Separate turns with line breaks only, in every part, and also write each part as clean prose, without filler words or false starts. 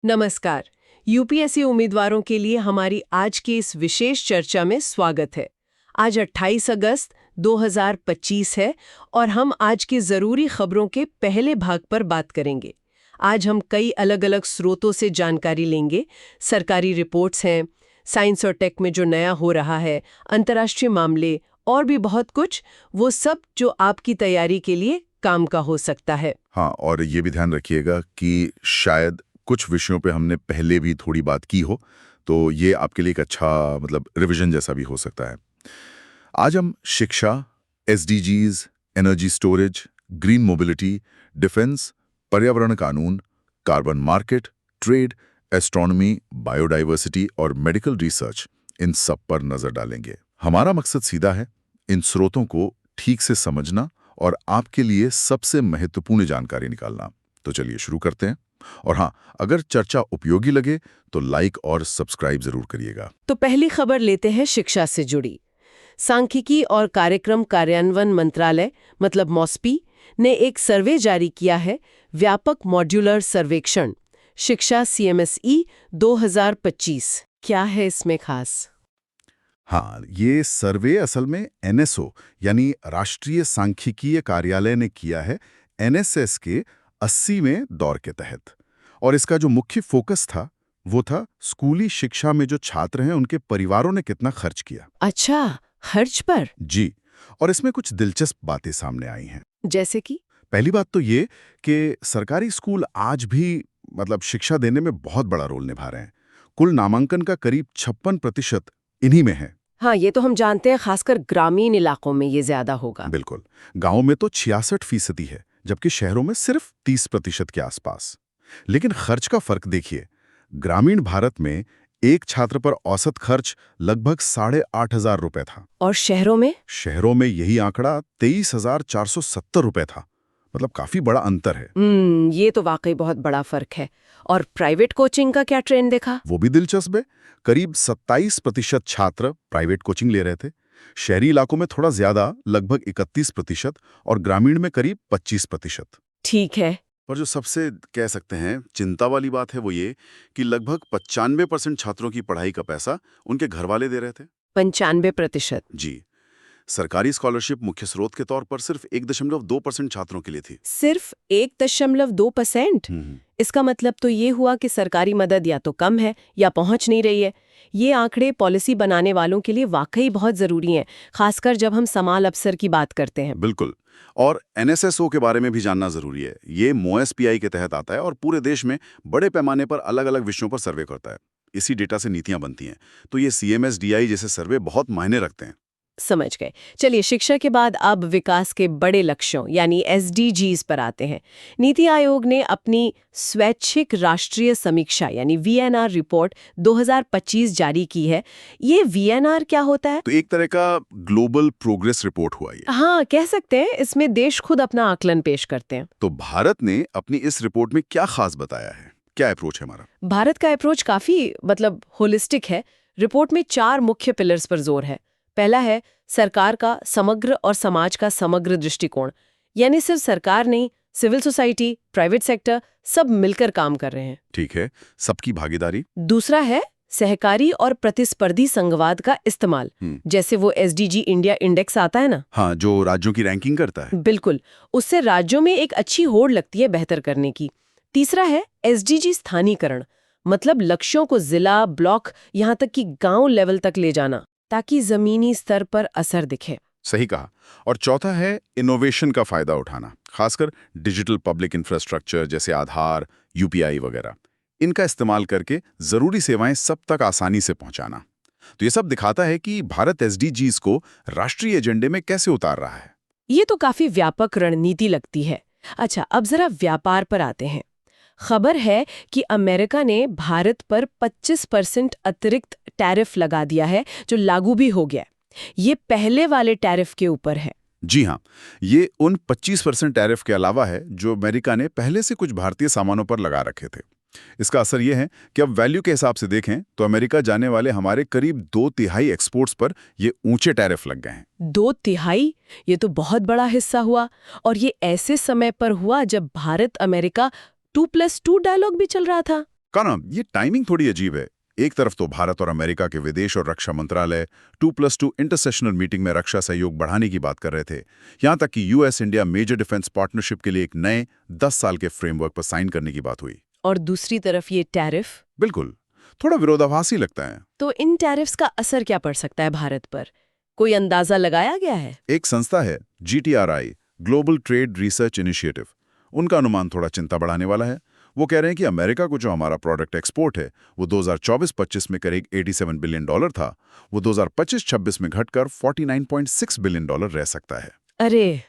नमस्कार। यूपीएससी उम्मीदवारों के लिए हमारी आज की इस विशेष चर्चा में स्वागत है। आज 28 अगस्त 2025 है और हम आज की ज़रूरी खबरों के पहले भाग पर बात करेंगे। आज हम कई अलग-अलग स्रोतों से जानकारी लेंगे। सरकारी रिपोर्ट्स हैं, साइंस और टेक में जो नया हो रहा है, अंतर्राष्ट्रीय मामले और भी बहुत कुछ, वो सब जो आपकी तैयारी के लिए काम का हो सकता है।
हाँ, और ये भी ध्यान रखिएगा कि शायद कुछ विषयों पे हमने पहले भी थोड़ी बात की हो, तो ये आपके लिए एक अच्छा रिवीजन जैसा भी हो सकता है। आज हम शिक्षा, SDGs, energy storage, green mobility, defence, पर्यावरण कानून, carbon market, trade, astronomy, biodiversity और मेडिकल रिसर्च, इन सब पर नजर डालेंगे। हमारा मकसद सीधा है, इन स्रोतों को ठीक से समझना और आपके लिए सबसे महत्वपूर्ण जानकारी निकालना। तो चलिए शुरू करते हैं। और हाँ, अगर चर्चा उपयोगी लगे तो लाइक और सब्सक्राइब जरूर करिएगा।
तो पहली खबर लेते हैं शिक्षा से जुड़ी। सांख्यिकी और कार्यक्रम कार्यान्वयन मंत्रालय मतलब मॉस्पी ने एक सर्वे जारी किया है, व्यापक मॉड्यूलर सर्वेक्षण शिक्षा CMSE 2025। क्या है इसमें खास?
हाँ, ये सर्वे असल में NSO यानी राष्ट्रीय सांख्यिकीय कार्यालय ने किया है, NSS के 80वें दौर के तहत। और इसका जो मुख्य फोकस था वो था स्कूली शिक्षा में जो छात्र हैं उनके परिवारों ने कितना खर्च किया।
अच्छा, खर्च पर?
जी, और इसमें कुछ दिलचस्प बातें सामने आई हैं।
जैसे कि?
पहली बात तो ये कि सरकारी स्कूल आज भी शिक्षा देने में बहुत बड़ा रोल निभा रहे हैं। कुल नामांकन का करीब 56% इन्हीं में है।
हाँ, ये तो हम जानते हैं, खासकर ग्रामीण इलाकों में ये ज्यादा होगा।
बिल्कुल। गांव में तो 66% है, जबकि शहरों में सिर्फ 30% के आसपास। लेकिन खर्च का फर्क देखिए। ग्रामीण भारत में एक छात्र पर औसत खर्च लगभग 8,500 रुपए था।
और शहरों में?
शहरों में यही आंकड़ा 23,470 रुपए था। काफी बड़ा अंतर है।
ये तो वाकई बहुत बड़ा फर्क है। और प्राइवेट कोचिंग का क्या ट्रेंड देखा?
वो भी दिलचस्प है। करीब 27% छात्र प्राइवेट कोचिंग ले रहे थे। शहरी इलाकों में थोड़ा ज्यादा, लगभग 31%, और ग्रामीण में करीब 25%।
ठीक है।
पर जो सबसे कह सकते हैं चिंता वाली बात है वो ये कि लगभग 95% छात्रों की पढ़ाई का पैसा उनके घर वाले दे रहे थे।
95%?
जी। सरकारी स्कॉलरशिप मुख्य स्रोत के तौर पर सिर्फ 1.2% छात्रों के लिए थी।
सिर्फ 1.2%? इसका मतलब तो ये हुआ कि सरकारी मदद या तो कम है या पहुंच नहीं रही है। ये आंकड़े पॉलिसी बनाने वालों के लिए वाकई बहुत जरूरी हैं, खासकर जब हम समाल अफसर की बात करते हैं।
बिल्कुल। और NSSO के बारे में भी जानना जरूरी है। ये MOSPI के तहत आता है और पूरे देश में बड़े पैमाने पर अलग-अलग विषयों पर सर्वे करता है। इसी डेटा से नीतियां बनती हैं। तो ये CMSDI जैसे सर्वे बहुत मायने रखते हैं।
समझ गए। चलिए, शिक्षा के बाद अब विकास के बड़े लक्ष्यों यानी SDGs पर आते हैं। नीति आयोग ने अपनी स्वैच्छिक राष्ट्रीय समीक्षा यानी VNR रिपोर्ट 2025 जारी की है। ये VNR क्या होता है?
तो एक तरह का ग्लोबल प्रोग्रेस रिपोर्ट हुआ ये।
हाँ, कह सकते हैं। इसमें देश खुद अपना आकलन पेश करते हैं।
तो भारत ने अपनी इस रिपोर्ट में क्या खास बताया है? क्या अप्रोच है हमारा?
भारत का अप्रोच काफी होलिस्टिक है। रिपोर्ट में 4 मुख्य पिलर्स पर जोर है। पहला है सरकार का समग्र और समाज का समग्र दृष्टिकोण, यानी सिर्फ सरकार नहीं, सिविल सोसाइटी, प्राइवेट सेक्टर सब मिलकर काम कर रहे हैं।
ठीक है, सबकी भागीदारी।
दूसरा है सहकारी और प्रतिस्पर्धी संघवाद का इस्तेमाल, जैसे वो SDG इंडिया इंडेक्स आता है ना।
हाँ, जो राज्यों की रैंकिंग करता है।
बिल्कुल, उससे राज्यों में एक अच्छी होड़ लगती है बेहतर करने की। तीसरा है SDG स्थानीकरण, मतलब लक्ष्यों को जिला, ब्लॉक, यहाँ तक कि गांव लेवल तक ले जाना, ताकि जमीनी स्तर पर असर दिखे।
सही कहा। और चौथा है इनोवेशन का फायदा उठाना, खासकर डिजिटल पब्लिक इंफ्रास्ट्रक्चर जैसे आधार, UPI वगैरह। इनका इस्तेमाल करके जरूरी सेवाएं सब तक आसानी से पहुंचाना। तो ये सब दिखाता है कि भारत SDGs को राष्ट्रीय एजेंडे में कैसे उतार रहा है।
ये तो काफी व्यापक रणनीति लगती है। अच्छा, अब जरा व्यापार पर आते हैं। खबर है कि अमेरिका ने भारत पर 25% अतिरिक्त टैरिफ लगा दिया है, जो लागू भी हो गया है। ये पहले वाले टैरिफ के ऊपर है।
जी हाँ, ये उन 25% टैरिफ के अलावा है जो अमेरिका ने पहले से कुछ भारतीय सामानों पर लगा रखे थे। इसका असर ये है कि अब वैल्यू के हिसाब से देखें तो अमेरिका जाने वाले हमारे करीब 2/3 एक्सपोर्ट्स पर ये ऊंचे टैरिफ लग गए हैं।
2/3? ये तो बहुत बड़ा हिस्सा हुआ। और ये ऐसे समय पर हुआ जब भारत अमेरिका 2+2 डायलॉग भी चल रहा था।
ना ये टाइमिंग थोड़ी अजीब है। एक तरफ तो भारत और अमेरिका के विदेश और रक्षा मंत्रालय 2+2 इंटरसेशनल मीटिंग में रक्षा सहयोग बढ़ाने की बात कर रहे थे। यहां तक कि US India major defence partnership के लिए एक नए 10 साल के फ्रेमवर्क पर साइन करने की बात हुई।
और दूसरी तरफ ये टैरिफ।
बिल्कुल, थोड़ा विरोधाभासी लगता है।
तो इन टैरिफ्स का असर क्या पड़ सकता है भारत पर? कोई अंदाजा लगाया गया है?
एक संस्था है GTRI, global trade research initiative. उनका अनुमान थोड़ा चिंता बढ़ाने वाला है। वो कह रहे हैं कि अमेरिका को जो हमारा प्रोडक्ट एक्सपोर्ट है वो 2024-25 में करीब $87 बिलियन था, वो 2025-26 में घटकर $49.6 बिलियन रह सकता है।
अरे,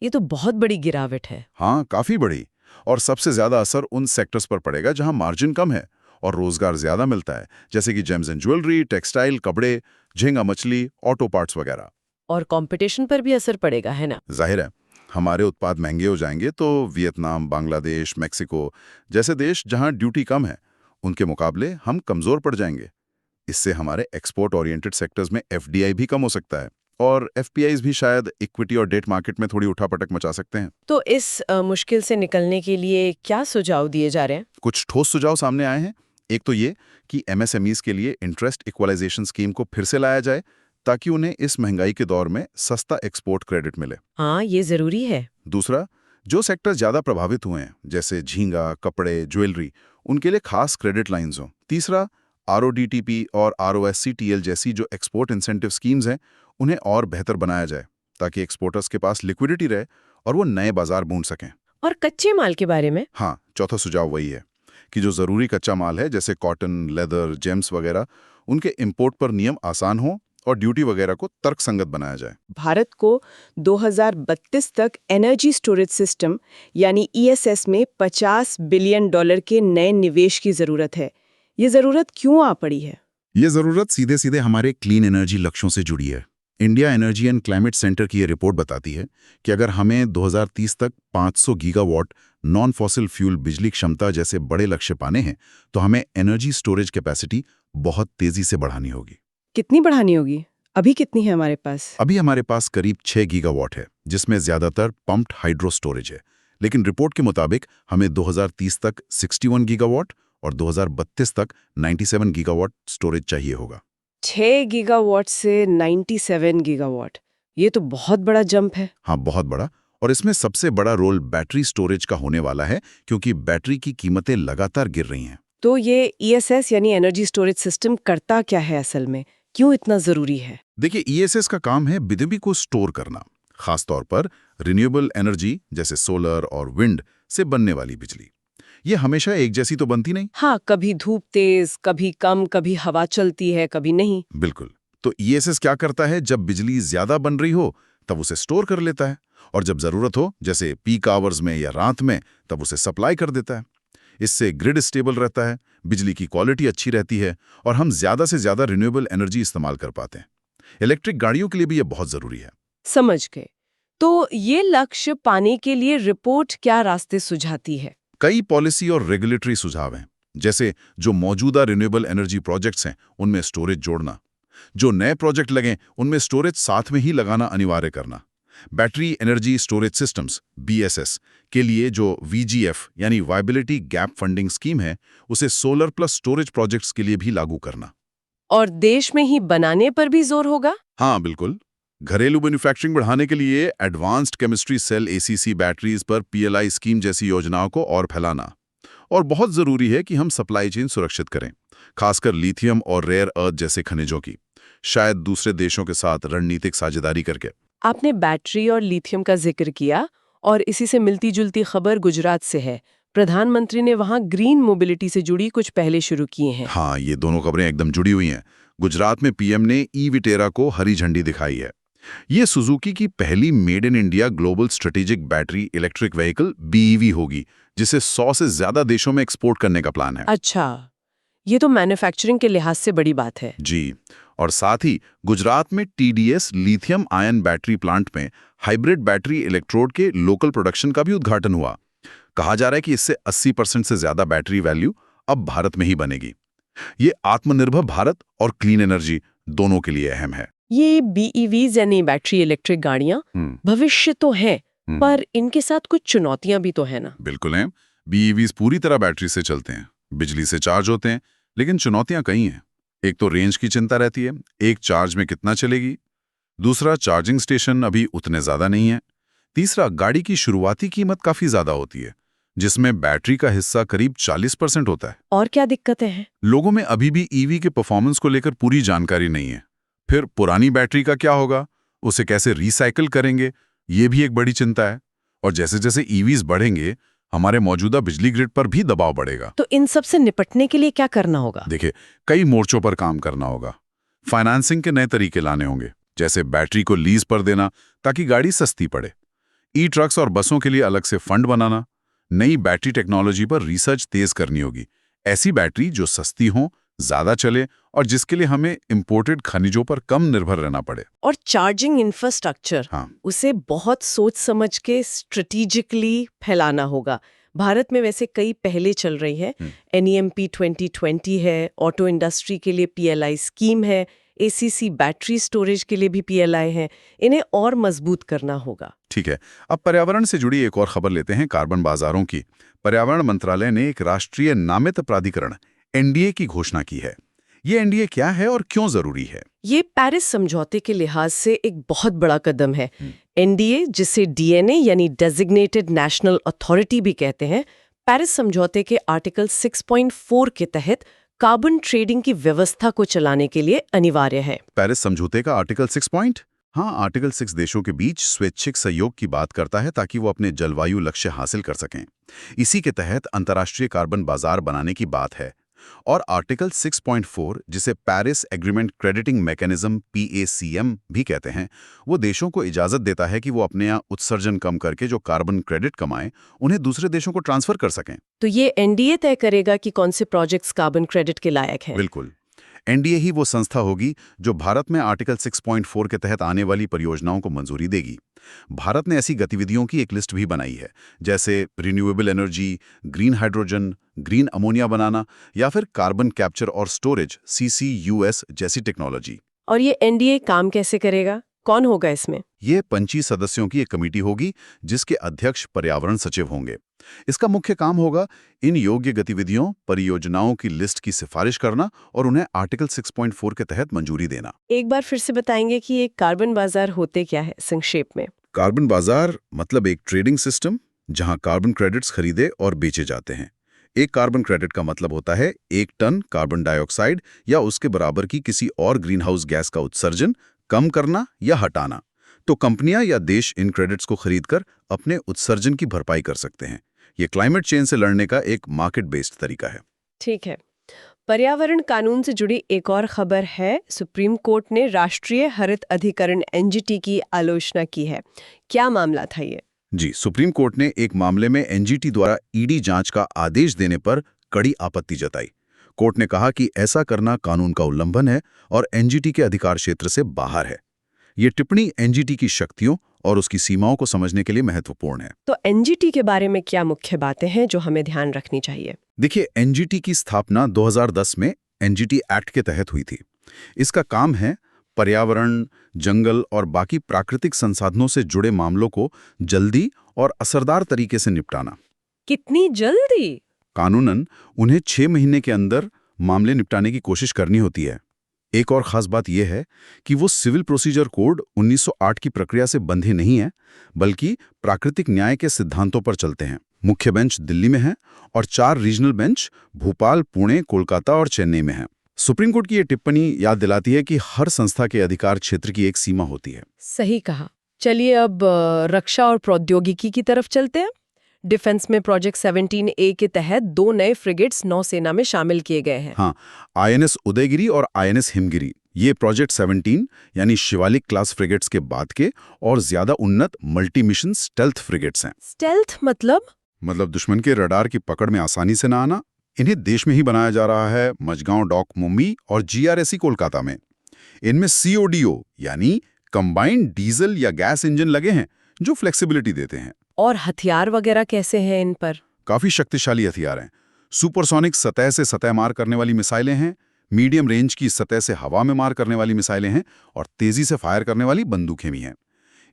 ये तो बहुत बड़ी गिरावट है।
हाँ, काफी बड़ी। और सबसे ज्यादा असर उन सेक्टर्स पर पड़ेगा जहां मार्जिन कम है और रोजगार ज्यादा मिलता है, जैसे कि जेम्स एंड ज्वेलरी, टेक्सटाइल, कपड़े, झींगा मछली, ऑटो पार्ट्स वगैरह।
और कंपटीशन पर भी असर पड़ेगा, है ना?
जाहिर है, हमारे उत्पाद महंगे हो जाएंगे तो वियतनाम, बांग्लादेश, मेक्सिको जैसे देश जहां ड्यूटी कम है, उनके मुकाबले हम कमजोर पड़ जाएंगे। इससे हमारे एक्सपोर्ट ओरिएंटेड सेक्टर्स में FDI भी कम हो सकता है और FPIs भी शायद इक्विटी और डेट मार्केट में थोड़ी उठापटक मचा सकते हैं।
तो इस मुश्किल से निकलने के लिए क्या सुझाव दिए जा रहे हैं?
कुछ ठोस सुझाव सामने आए हैं। एक तो ये कि MSMEs के लिए इंटरेस्ट इक्वलाइजेशन स्कीम को फिर से लाया जाए ताकि उन्हें इस महंगाई के दौर में सस्ता एक्सपोर्ट क्रेडिट मिले।
हाँ, ये जरूरी है।
दूसरा, जो सेक्टर ज्यादा प्रभावित हुए हैं जैसे झींगा, कपड़े, ज्वेलरी, उनके लिए खास क्रेडिट लाइंस हों। तीसरा, RODTP और ROSCTL जैसी जो एक्सपोर्ट इंसेंटिव स्कीम्स हैं उन्हें और बेहतर बनाया जाए ताकि एक्सपोर्टर्स के पास लिक्विडिटी रहे और वो नए बाजार ढूंढ सकें।
और कच्चे माल के बारे में?
हाँ, चौथा सुझाव वही है कि जो जरूरी कच्चा माल है जैसे कॉटन, लेदर, जेम्स वगैरह, उनके इंपोर्ट पर नियम आसान हो और ड्यूटी वगैरह को तर्कसंगत बनाया जाए।
भारत को 2032 तक एनर्जी स्टोरेज सिस्टम यानी ESS में $50 बिलियन के नए निवेश की जरूरत है। ये जरूरत क्यों आ पड़ी है?
ये जरूरत सीधे सीधे हमारे क्लीन एनर्जी लक्ष्यों से जुड़ी है। India energy and climate centre की ये रिपोर्ट बताती है कि अगर हमें 2030 तक 500 गीगावाट नॉन फॉसिल फ्यूल बिजली क्षमता जैसे बड़े लक्ष्य पाने हैं तो हमें एनर्जी स्टोरेज कैपेसिटी बहुत तेजी से बढ़ानी होगी।
कितनी बढ़ानी होगी? अभी कितनी है हमारे पास?
अभी हमारे पास करीब 6 गीगावाट है, जिसमें ज्यादातर पंप्ड हाइड्रो स्टोरेज है। लेकिन रिपोर्ट के मुताबिक हमें 2030 तक 61 गीगावाट और 2032 तक 97 गीगावाट स्टोरेज चाहिए होगा।
6 गीगावाट से 97 गीगावाट, ये तो बहुत बड़ा जंप है।
हाँ, बहुत बड़ा। और इसमें सबसे बड़ा रोल बैटरी स्टोरेज का होने वाला है क्योंकि बैटरी की कीमतें लगातार गिर रही हैं।
तो ये ESS यानी एनर्जी स्टोरेज सिस्टम करता क्या है असल में? क्यों इतना जरूरी है?
देखिए, ESS का काम है बिजली को स्टोर करना, खासतौर पर रिन्यूएबल एनर्जी जैसे सोलर और विंड से बनने वाली बिजली। ये हमेशा एक जैसी तो बनती नहीं।
हाँ, कभी धूप तेज, कभी कम, कभी हवा चलती है, कभी नहीं।
बिल्कुल। तो ESS क्या करता है, जब बिजली ज्यादा बन रही हो तब उसे स्टोर कर लेता है और जब जरूरत हो जैसे पीक आवर्स में या रात में तब उसे सप्लाई कर देता है। इससे ग्रिड स्टेबल रहता है, बिजली की क्वालिटी अच्छी रहती है और हम ज्यादा से ज्यादा रिन्यूएबल एनर्जी इस्तेमाल कर पाते हैं। इलेक्ट्रिक गाड़ियों के लिए भी ये बहुत जरूरी है।
समझ गए। तो ये लक्ष्य पाने के लिए रिपोर्ट क्या रास्ते सुझाती है?
कई पॉलिसी और रेगुलेटरी सुझाव हैं, जैसे जो मौजूदा रिन्यूएबल एनर्जी प्रोजेक्ट्स हैं उनमें स्टोरेज जोड़ना, जो नए प्रोजेक्ट लगें उनमें स्टोरेज साथ में ही लगाना अनिवार्य करना, battery energy storage systems BSS के लिए जो VGF यानी वायबिलिटी गैप फंडिंग स्कीम है उसे सोलर प्लस स्टोरेज प्रोजेक्ट्स के लिए भी लागू करना।
और देश में ही बनाने पर भी जोर होगा?
हाँ, बिल्कुल। घरेलू मैन्युफैक्चरिंग बढ़ाने के लिए advanced chemistry cell ACC batteries पर PLI स्कीम जैसी योजनाओं को और फैलाना। और बहुत जरूरी है कि हम सप्लाई चेन सुरक्षित करें, खासकर लिथियम और रेयर अर्थ जैसे खनिजों की, शायद दूसरे देशों के साथ रणनीतिक साझेदारी करके।
आपने बैटरी और लिथियम का जिक्र किया और इसी से मिलती जुलती खबर गुजरात से है। प्रधानमंत्री ने वहां ग्रीन मोबिलिटी से जुड़ी कुछ पहले शुरू किए हैं।
हाँ, ये दोनों खबरें एकदम जुड़ी हुई हैं। गुजरात में PM ने ई-विटेरा को हरी झंडी दिखाई है। ये सुजुकी की पहली made in India global strategic battery electric vehicle BEV होगी, जिसे 100 से ज्यादा देशों में एक्सपोर्ट करने का प्लान है।
अच्छा, ये तो मैन्युफैक्चरिंग के लिहाज से बड़ी बात है।
जी, और साथ ही गुजरात में TDS lithium ion battery plant में हाइब्रिड बैटरी इलेक्ट्रोड के लोकल प्रोडक्शन का भी उद्घाटन हुआ। कहा जा रहा है कि इससे 80% से ज्यादा बैटरी वैल्यू अब भारत में ही बनेगी। ये आत्मनिर्भर भारत और क्लीन एनर्जी दोनों के लिए अहम है।
ये BEVs यानी बैटरी इलेक्ट्रिक गाड़ियां भविष्य तो हैं, पर इनके साथ कुछ चुनौतियां भी तो है ना?
बिल्कुल हैं। BEVs पूरी तरह बैटरी से चलते हैं, बिजली से चार्ज होते हैं, लेकिन चुनौतियां कई हैं। एक तो रेंज की चिंता रहती है, एक चार्ज में कितना चलेगी। दूसरा, चार्जिंग स्टेशन अभी उतने ज्यादा नहीं है। तीसरा, गाड़ी की शुरुआती कीमत काफी ज्यादा होती है, जिसमें बैटरी का हिस्सा करीब 40% होता है।
और क्या दिक्कतें हैं?
लोगों में अभी भी ईवी के परफॉर्मेंस को लेकर पूरी जानकारी नहीं है। फिर पुरानी बैटरी का क्या होगा, उसे कैसे रिसाइकिल करेंगे, ये भी एक बड़ी चिंता है। और जैसे जैसे ईवीज बढ़ेंगे, हमारे मौजूदा बिजली ग्रिड पर भी दबाव बढ़ेगा।
तो इन सब से निपटने के लिए क्या करना होगा?
देखिए, कई मोर्चों पर काम करना होगा। फाइनेंसिंग के नए तरीके लाने होंगे, जैसे बैटरी को लीज पर देना ताकि गाड़ी सस्ती पड़े। ई ट्रक्स और बसों के लिए अलग से फंड बनाना। नई बैटरी टेक्नोलॉजी पर रिसर्च तेज करनी होगी। ऐसी बैटरी जो सस्ती हो, ज्यादा चले और जिसके लिए हमें इंपोर्टेड खनिजों पर कम निर्भर रहना पड़े।
और चार्जिंग इंफ्रास्ट्रक्चर,
हाँ,
उसे बहुत सोच समझ के स्ट्रेटेजिकली फैलाना होगा। भारत में वैसे कई पहले चल रही है। NEMP 2020 है, ऑटो इंडस्ट्री के लिए PLI स्कीम है, ACC बैटरी स्टोरेज के लिए भी PLI है। इन्हें और मजबूत करना होगा।
ठीक है। अब पर्यावरण से जुड़ी एक और खबर लेते हैं, कार्बन बाजारों की। पर्यावरण मंत्रालय ने एक राष्ट्रीय नामित प्राधिकरण NDA की घोषणा की है। ये NDA क्या है और क्यों जरूरी है?
ये पेरिस समझौते के लिहाज से एक बहुत बड़ा कदम है। NDA, जिसे DNA यानी डेजिग्नेटेड नेशनल अथॉरिटी भी कहते हैं, पेरिस समझौते के आर्टिकल 6.4 के तहत कार्बन ट्रेडिंग की व्यवस्था को चलाने के लिए अनिवार्य है।
पेरिस समझौते का आर्टिकल 6 पॉइंट? हाँ, आर्टिकल 6 देशों के बीच स्वैच्छिक सहयोग की बात करता है ताकि वो अपने जलवायु लक्ष्य हासिल कर सकें। इसी के तहत अंतर्राष्ट्रीय कार्बन बाजार बनाने की बात है। और आर्टिकल 6.4, जिसे Paris agreement crediting mechanism PACM भी कहते हैं, वो देशों को इजाजत देता है कि वो अपने यहाँ उत्सर्जन कम करके जो कार्बन क्रेडिट कमाएं, उन्हें दूसरे देशों को ट्रांसफर कर सकें।
तो ये NDA तय करेगा कि कौन से प्रोजेक्ट्स कार्बन क्रेडिट के लायक हैं।
बिल्कुल। NDA ही वो संस्था होगी जो भारत में आर्टिकल 6.4 के तहत आने वाली परियोजनाओं को मंजूरी देगी। भारत ने ऐसी गतिविधियों की एक लिस्ट भी बनाई है, जैसे renewable energy, green hydrogen, green ammonia बनाना या फिर कार्बन कैप्चर और स्टोरेज CCUS जैसी टेक्नोलॉजी।
और ये NDA काम कैसे करेगा? कौन होगा इसमें?
ये 25 सदस्यों की एक कमेटी होगी, जिसके अध्यक्ष पर्यावरण सचिव होंगे। इसका मुख्य काम होगा इन योग्य गतिविधियों, परियोजनाओं की लिस्ट की सिफारिश करना और उन्हें आर्टिकल 6.4 के तहत मंजूरी देना।
एक बार फिर से बताएंगे कि ये कार्बन बाजार होते क्या है संक्षेप में?
कार्बन बाजार मतलब एक ट्रेडिंग सिस्टम जहां कार्बन क्रेडिट्स खरीदे और बेचे जाते हैं। एक कार्बन क्रेडिट का मतलब होता है 1 टन कार्बन डाइऑक्साइड या उसके बराबर की किसी और ग्रीन हाउस गैस का उत्सर्जन कम करना या हटाना। तो कंपनियां या देश इन क्रेडिट्स को खरीदकर अपने उत्सर्जन की भरपाई कर सकते हैं। ये क्लाइमेट चेंज से लड़ने का एक मार्केट बेस्ड तरीका है।
ठीक है। पर्यावरण कानून से जुड़ी एक और खबर है। सुप्रीम कोर्ट ने राष्ट्रीय हरित अधिकरण NGT की आलोचना की है। क्या मामला था ये?
जी, सुप्रीम कोर्ट ने एक मामले में NGT द्वारा ED जांच का आदेश देने पर कड़ी आपत्ति जताई। कोर्ट ने कहा कि ऐसा करना कानून का उल्लंघन है और NGT के अधिकार क्षेत्र से बाहर है। ये टिप्पणी NGT की शक्तियों और उसकी सीमाओं को समझने के लिए महत्वपूर्ण है।
तो NGT के बारे में क्या मुख्य बातें हैं जो हमें ध्यान रखनी चाहिए?
देखिए, NGT की स्थापना 2010 में NGT एक्ट के तहत हुई थी। इसका काम है पर्यावरण, जंगल और बाकी प्राकृतिक संसाधनों से जुड़े मामलों को जल्दी और असरदार तरीके से निपटाना।
कितनी जल्दी?
कानूनन उन्हें 6 महीने के अंदर मामले निपटाने की कोशिश करनी होती है। एक और खास बात यह है कि वो सिविल प्रोसीजर कोड 1908 की प्रक्रिया से बंधे नहीं हैं, बल्कि प्राकृतिक न्याय के सिद्धांतों पर चलते हैं। मुख्य बेंच दिल्ली में है और 4 रीजनल बेंच भोपाल, पुणे, कोलकाता और चेन्नई में हैं। सुप्रीम कोर्ट की ये टिप्पणी याद दिलाती है कि हर संस्था के अधिकार क्षेत्र की एक सीमा होती है।
सही कहा। चलिए अब रक्षा और प्रौद्योगिकी की तरफ चलते हैं। डिफेंस में प्रोजेक्ट 17A के तहत 2 नए फ्रिगेट्स नौसेना में शामिल किए गए हैं।
हाँ, INS उदयगिरी और INS हिमगिरी। ये प्रोजेक्ट 17 यानी शिवालिक क्लास फ्रिगेट्स के बाद के और ज्यादा उन्नत मल्टी मिशन स्टेल्थ फ्रिगेट्स हैं।
स्टेल्थ मतलब
दुश्मन के रडार की पकड़ में आसानी से ना आना। इन्हें देश में ही बनाया जा रहा है, मझगांव डॉक मुंबई और GRSE कोलकाता में। इनमें CODO यानी कंबाइंड डीजल या गैस इंजन लगे हैं जो फ्लेक्सिबिलिटी देते हैं।
और हथियार वगैरह कैसे हैं इन पर?
काफी शक्तिशाली हथियार हैं। सुपरसोनिक सतह से सतह मार करने वाली मिसाइलें हैं, मीडियम रेंज की सतह से हवा में मार करने वाली मिसाइलें हैं और तेजी से फायर करने वाली बंदूकें भी हैं।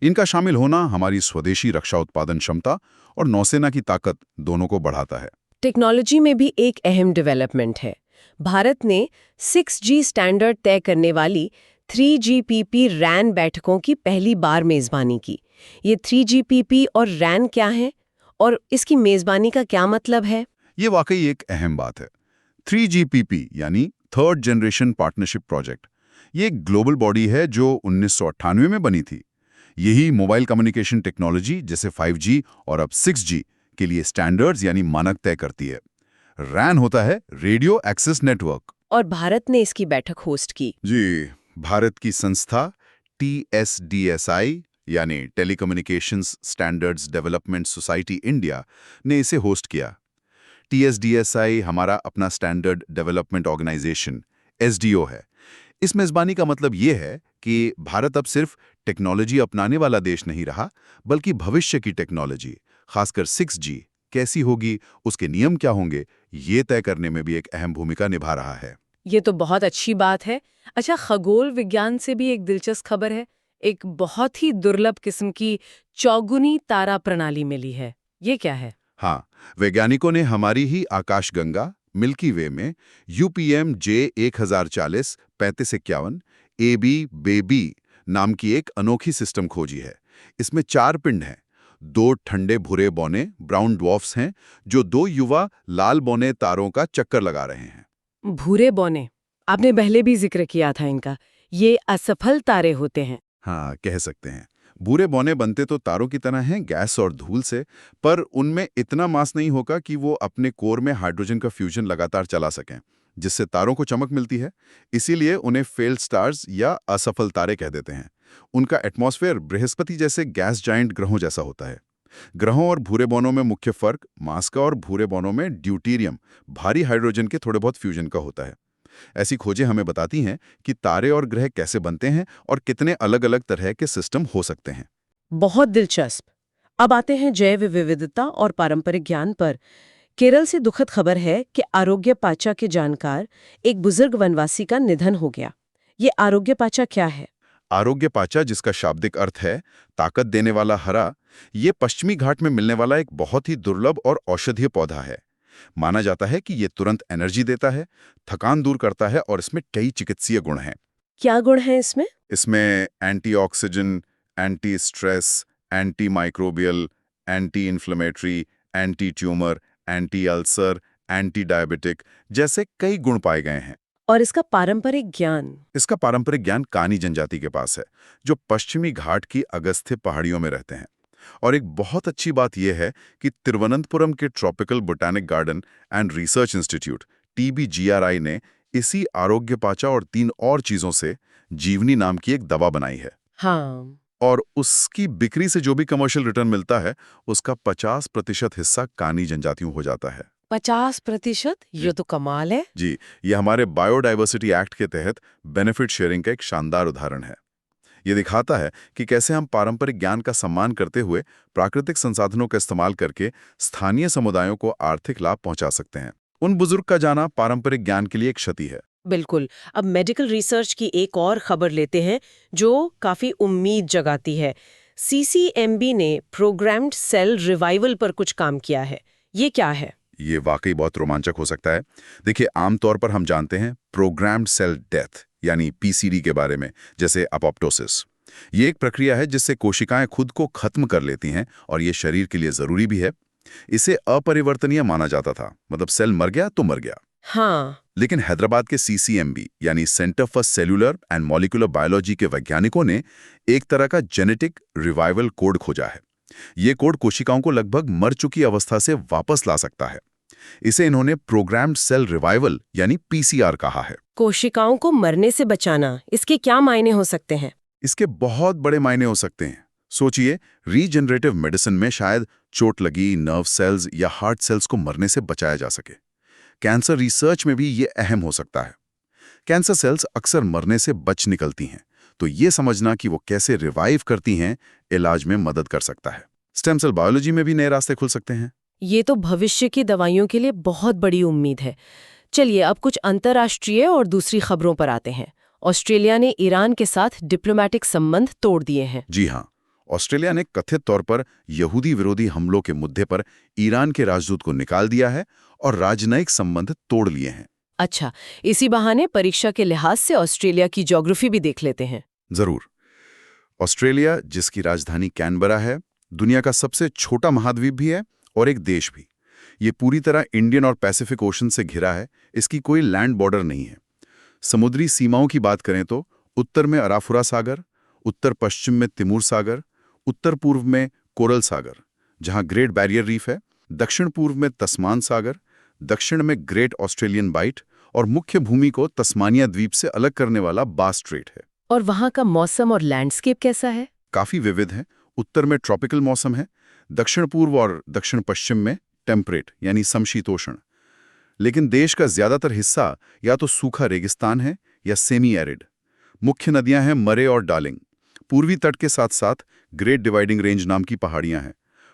इनका शामिल होना हमारी स्वदेशी रक्षा उत्पादन क्षमता और नौसेना की ताकत दोनों को बढ़ाता है।
टेक्नोलॉजी में भी एक अहम डेवलपमेंट है। भारत ने 6G स्टैंडर्ड तय करने वाली 3GPP रैन बैठकों की पहली बार मेजबानी की। ये 3GPP और रैन क्या है और इसकी मेजबानी का क्या मतलब है?
ये वाकई एक अहम बात है। 3GPP यानी थर्ड जनरेशन पार्टनरशिप प्रोजेक्ट, ये एक ग्लोबल बॉडी है जो 1998 में बनी थी। यही मोबाइल कम्युनिकेशन टेक्नोलॉजी जैसे 5G और अब 6G के लिए स्टैंडर्ड्स यानी मानक तय करती है। रैन होता है रेडियो एक्सेस नेटवर्क।
और भारत ने इसकी बैठक होस्ट की।
जी, भारत की संस्था TSDSI यानी telecommunications standards development society India ने इसे होस्ट किया। TSDSI हमारा अपना स्टैंडर्ड डेवलपमेंट ऑर्गेनाइजेशन SDO है। इस मेज़बानी का मतलब ये है कि भारत अब सिर्फ टेक्नोलॉजी अपनाने वाला देश नहीं रहा, बल्कि भविष्य की टेक्नोलॉजी, खासकर 6G कैसी होगी, उसके नियम क्या होंगे, ये तय करने में भी एक अहम भूमिका निभा रहा है।
ये तो बहुत अच्छी बात है। अच्छा, खगोल विज्ञान से भी एक दिलचस्प खबर है। एक बहुत ही दुर्लभ किस्म की चौगुनी तारा प्रणाली मिली है। ये क्या है?
हाँ, वैज्ञानिकों ने हमारी ही आकाशगंगा मिल्की वे में UPM J1040-3551 AB बेबी नाम की एक अनोखी सिस्टम खोजी है। इसमें 4 पिंड हैं। 2 ठंडे भूरे बौने ब्राउन ड्वार्फ्स हैं जो 2 युवा लाल बौने तारों का चक्कर लगा रहे हैं।
भूरे बौने, आपने पहले भी जिक्र किया था इनका। ये असफल तारे होते हैं।
हाँ, कह सकते हैं। भूरे बौने बनते तो तारों की तरह हैं, गैस और धूल से, पर उनमें इतना मास नहीं होगा कि वो अपने कोर में हाइड्रोजन का फ्यूजन लगातार चला सकें, जिससे तारों को चमक मिलती है। इसीलिए उन्हें फेल्ड स्टार्स या असफल तारे कह देते हैं। उनका एटमॉस्फेयर बृहस्पति जैसे गैस जाइंट ग्रहों जैसा होता है। ग्रहों और भूरे बौनों में मुख्य फर्क मास का और भूरे बौनों में ड्यूटेरियम, भारी हाइड्रोजन के थोड़े बहुत फ्यूजन का होता है। ऐसी खोजें हमें बताती हैं कि तारे और ग्रह कैसे बनते हैं और कितने अलग-अलग तरह के सिस्टम हो सकते हैं।
बहुत दिलचस्प। अब आते हैं जैव विविधता और पारंपरिक ज्ञान पर। केरल से दुखद खबर है कि आरोग्य पाचा के जानकार एक बुजुर्ग वनवासी का निधन हो गया। ये आरोग्य पाचा क्या है?
आरोग्य पाचा, जिसका शाब्दिक अर्थ है ताकत देने वाला हरा, ये पश्चिमी घाट में मिलने वाला एक बहुत ही दुर्लभ और औषधीय पौधा है। माना जाता है कि ये तुरंत एनर्जी देता है, थकान दूर करता है और इसमें कई चिकित्सीय गुण हैं।
क्या गुण है इसमें?
इसमें antioxidant, anti stress, anti microbial, anti inflammatory, anti tumour, anti ulcer, anti diabetic जैसे कई गुण पाए गए हैं।
और इसका पारंपरिक ज्ञान?
इसका पारंपरिक ज्ञान कानी जनजाति के पास है, जो पश्चिमी घाट की अगस्त्य पहाड़ियों में रहते हैं। और एक बहुत अच्छी बात यह है कि तिरुवनंतपुरम के tropical botanic garden and research institute TBGRI ने इसी आरोग्य पाचा और 3 और चीजों से जीवनी नाम की एक दवा बनाई है।
हाँ।
और उसकी बिक्री से जो भी कमर्शियल रिटर्न मिलता है, उसका 50% हिस्सा कानी जनजातियों हो जाता है।
50%? ये तो कमाल है।
जी, ये हमारे बायोडाइवर्सिटी एक्ट के तहत बेनिफिट शेयरिंग का एक शानदार उदाहरण है। ये दिखाता है कि कैसे हम पारंपरिक ज्ञान का सम्मान करते हुए प्राकृतिक संसाधनों का इस्तेमाल करके स्थानीय समुदायों को आर्थिक लाभ पहुंचा सकते हैं। उन बुजुर्ग का जाना पारंपरिक ज्ञान के लिए एक क्षति है।
बिल्कुल। अब मेडिकल रिसर्च की एक और खबर लेते हैं जो काफी उम्मीद जगाती है। CCMB ने प्रोग्राम्ड सेल रिवाइवल पर कुछ काम किया है। ये क्या है?
ये वाकई बहुत रोमांचक हो सकता है। देखिए, आमतौर पर हम जानते हैं प्रोग्राम्ड सेल डेथ यानी PCD के बारे में, जैसे अपोप्टोसिस। ये एक प्रक्रिया है जिससे कोशिकाएं खुद को खत्म कर लेती हैं और ये शरीर के लिए जरूरी भी है। इसे अपरिवर्तनीय माना जाता था, मतलब सेल मर गया तो मर गया।
हाँ।
लेकिन हैदराबाद के CCMB यानी centre for cellular and molecular biology के वैज्ञानिकों ने एक तरह का जेनेटिक रिवाइवल कोड खोजा है। ये कोड कोशिकाओं को लगभग मर चुकी अवस्था से वापस ला सकता है। इसे इन्होंने प्रोग्राम्ड सेल रिवाइवल यानी PCR कहा है।
कोशिकाओं को मरने से बचाना, इसके क्या मायने हो सकते हैं?
इसके बहुत बड़े मायने हो सकते हैं। सोचिए, रीजनरेटिव मेडिसिन में शायद चोट लगी नर्व सेल्स या हार्ट सेल्स को मरने से बचाया जा सके। कैंसर रिसर्च में भी ये अहम हो सकता है। कैंसर सेल्स अक्सर मरने से बच निकलती हैं, तो ये समझना कि वो कैसे रिवाइव करती हैं इलाज में मदद कर सकता है। स्टेम सेल बायोलॉजी में भी नए रास्ते खुल सकते हैं।
ये तो भविष्य की दवाइयों के लिए बहुत बड़ी उम्मीद है। चलिए अब कुछ अंतर्राष्ट्रीय और दूसरी खबरों पर आते हैं। ऑस्ट्रेलिया ने ईरान के साथ डिप्लोमेटिक संबंध तोड़ दिए हैं।
जी हाँ, ऑस्ट्रेलिया ने कथित तौर पर यहूदी विरोधी हमलों के मुद्दे पर ईरान के राजदूत को निकाल दिया है और राजनयिक संबंध तोड़ लिए हैं।
अच्छा, इसी बहाने परीक्षा के लिहाज से ऑस्ट्रेलिया की ज्योग्राफी भी देख लेते हैं।
जरूर। ऑस्ट्रेलिया, जिसकी राजधानी कैनबरा है, दुनिया का सबसे छोटा महाद्वीप भी है और एक देश भी। ये पूरी तरह इंडियन और पैसिफिक ओशन से घिरा है, इसकी कोई लैंड बॉर्डर नहीं है। समुद्री सीमाओं की बात करें तो उत्तर में अराफुरा सागर, उत्तर पश्चिम में तिमूर सागर, उत्तर पूर्व में कोरल सागर, जहां ग्रेट बैरियर रीफ है, दक्षिण पूर्व में तस्मान सागर, दक्षिण में ग्रेट ऑस्ट्रेलियन बाइट और मुख्य भूमि को तस्मानिया द्वीप से अलग करने वाला बास स्ट्रेट है।
और वहाँ का मौसम और लैंडस्केप कैसा है?
काफी विविध है। उत्तर में ट्रॉपिकल मौसम है, दक्षिण पूर्व और दक्षिण पश्चिम में टेम्परेट यानी समशीतोष्ण। लेकिन देश का ज्यादातर हिस्सा या तो सूखा रेगिस्तान है या सेमी एरिड। मुख्य नदियां हैं मरे और डार्लिंग। पूर्वी तट के साथ साथ ग्रेट डिवाइडिंग रेंज नाम की पहाड़ियां हैं।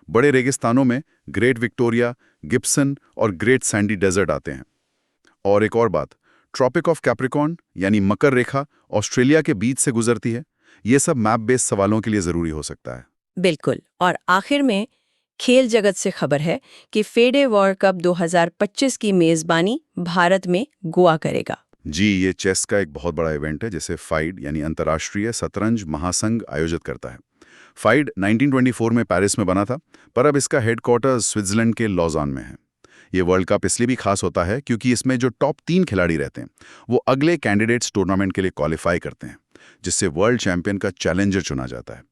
बड़े रेगिस्तानों में ग्रेट विक्टोरिया, गिब्सन और ग्रेट सैंडी डेजर्ट आते हैं। और एक और बात, ट्रॉपिक ऑफ कैप्रिकॉर्न यानी मकर रेखा ऑस्ट्रेलिया के बीच से गुजरती है। ये सब मैप बेस्ड सवालों के लिए जरूरी हो सकता है।
बिल्कुल। और आखिर में खेल जगत से खबर है कि फेडे वर्ल्ड कप 2025 की मेजबानी भारत में गोवा करेगा।
जी, ये चेस का एक बहुत बड़ा इवेंट है जिसे फाइड यानी अंतर्राष्ट्रीय शतरंज महासंघ आयोजित करता है। फाइड 1924 में पेरिस में बना था, पर अब इसका हेडक्वार्टर स्विट्जरलैंड के लॉजान में है। ये वर्ल्ड कप इसलिए भी खास होता है क्योंकि इसमें जो टॉप 3 खिलाड़ी रहते हैं वो अगले कैंडिडेट्स टूर्नामेंट के लिए क्वालिफाई करते हैं, जिससे वर्ल्ड चैंपियन का चैलेंजर चुना जाता है।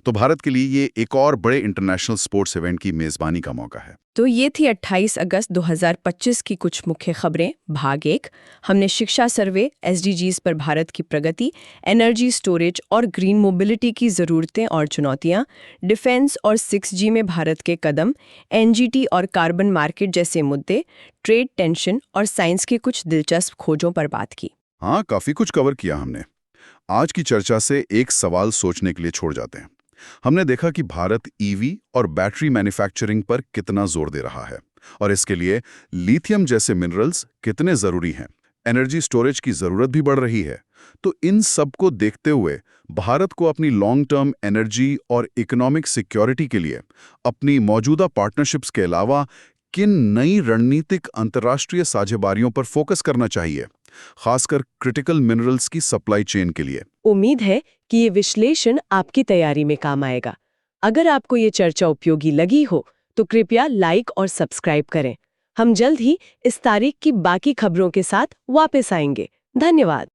तो भारत के लिए ये एक और बड़े इंटरनेशनल स्पोर्ट्स इवेंट की मेजबानी का मौका है।
तो ये थी 28 अगस्त 2025 की कुछ मुख्य खबरें भाग 1। हमने शिक्षा सर्वे, SDGs पर भारत की प्रगति, एनर्जी स्टोरेज और ग्रीन मोबिलिटी की ज़रूरतें और चुनौतियां, डिफेंस और 6G में भारत के कदम, NGT और कार्बन मार्केट जैसे मुद्दे, ट्रेड टेंशन और साइंस की कुछ दिलचस्प खोजों पर बात की।
हाँ, काफी कुछ कवर किया हमने। आज की चर्चा से एक सवाल सोचने के लिए छोड़ जाते हैं। हमने देखा कि भारत EV और बैटरी मैन्युफैक्चरिंग पर कितना जोर दे रहा है और इसके लिए लिथियम जैसे मिनरल्स कितने जरूरी हैं। एनर्जी स्टोरेज की जरूरत भी बढ़ रही है। तो इन सब को देखते हुए भारत को अपनी लॉन्ग टर्म एनर्जी और इकोनॉमिक सिक्योरिटी के लिए अपनी मौजूदा पार्टनरशिप्स के अलावा किन नई रणनीतिक अंतर्राष्ट्रीय साझेदारियों पर फोकस करना चाहिए, खासकर क्रिटिकल मिनरल्स की सप्लाई चेन के लिए।
उम्मीद है कि ये विश्लेषण आपकी तैयारी में काम आएगा। अगर आपको ये चर्चा उपयोगी लगी हो तो कृपया लाइक और सब्सक्राइब करें। हम जल्द ही इस तारीख की बाकी खबरों के साथ वापस आएंगे। धन्यवाद।